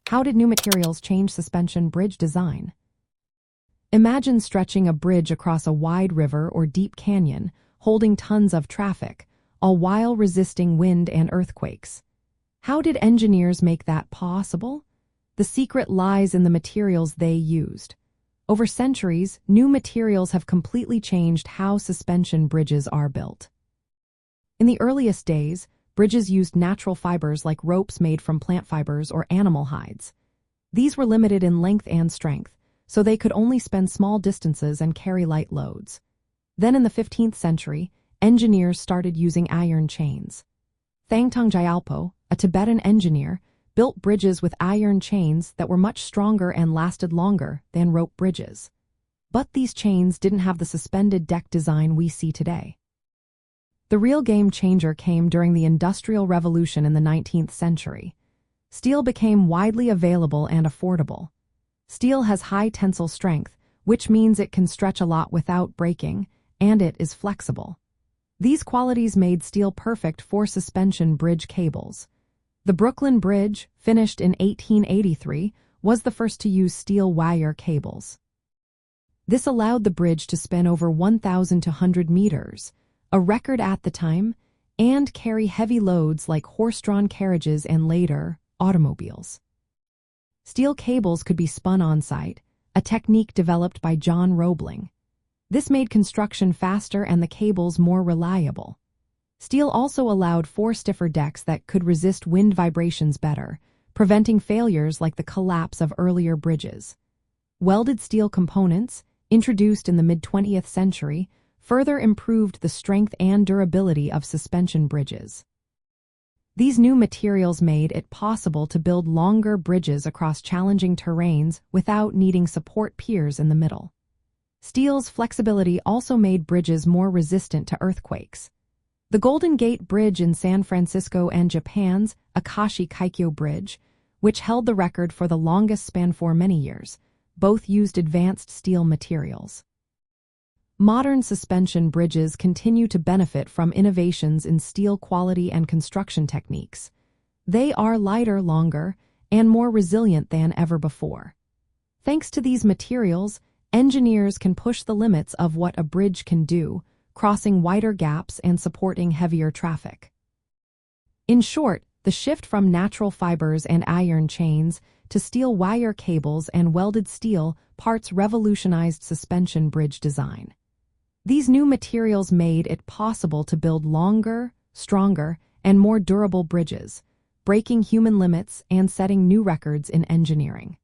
How did new materials change suspension bridge design? Imagine stretching a bridge across a wide river or deep canyon, holding tons of traffic, all while resisting wind and earthquakes. How did engineers make that possible? The secret lies in the materials they used. Over centuries, new materials have completely changed how suspension bridges are built. In the earliest days, bridges used natural fibers like ropes made from plant fibers or animal hides. These were limited in length and strength, so they could only span small distances and carry light loads. Then in the 15th century, engineers started using iron chains. Thangtung Gyalpo, a Tibetan engineer, built bridges with iron chains that were much stronger and lasted longer than rope bridges. But these chains didn't have the suspended deck design we see today. The real game changer came during the Industrial Revolution in the 19th century. Steel became widely available and affordable. Steel has high tensile strength, which means it can stretch a lot without breaking, and it is flexible. These qualities made steel perfect for suspension bridge cables. The Brooklyn Bridge, finished in 1883, was the first to use steel wire cables. This allowed the bridge to span over 1,200 meters, a record at the time, and carry heavy loads like horse-drawn carriages and later, automobiles. Steel cables could be spun on-site, a technique developed by John Roebling. This made construction faster and the cables more reliable. Steel also allowed for stiffer decks that could resist wind vibrations better, preventing failures like the collapse of earlier bridges. Welded steel components, introduced in the mid-20th century, further improved the strength and durability of suspension bridges. These new materials made it possible to build longer bridges across challenging terrains without needing support piers in the middle. Steel's flexibility also made bridges more resistant to earthquakes. The Golden Gate Bridge in San Francisco and Japan's Akashi Kaikyo Bridge, which held the record for the longest span for many years, both used advanced steel materials. Modern suspension bridges continue to benefit from innovations in steel quality and construction techniques. They are lighter, longer, and more resilient than ever before. Thanks to these materials, engineers can push the limits of what a bridge can do, crossing wider gaps and supporting heavier traffic. In short, the shift from natural fibers and iron chains to steel wire cables and welded steel parts revolutionized suspension bridge design. These new materials made it possible to build longer, stronger, and more durable bridges, breaking human limits and setting new records in engineering.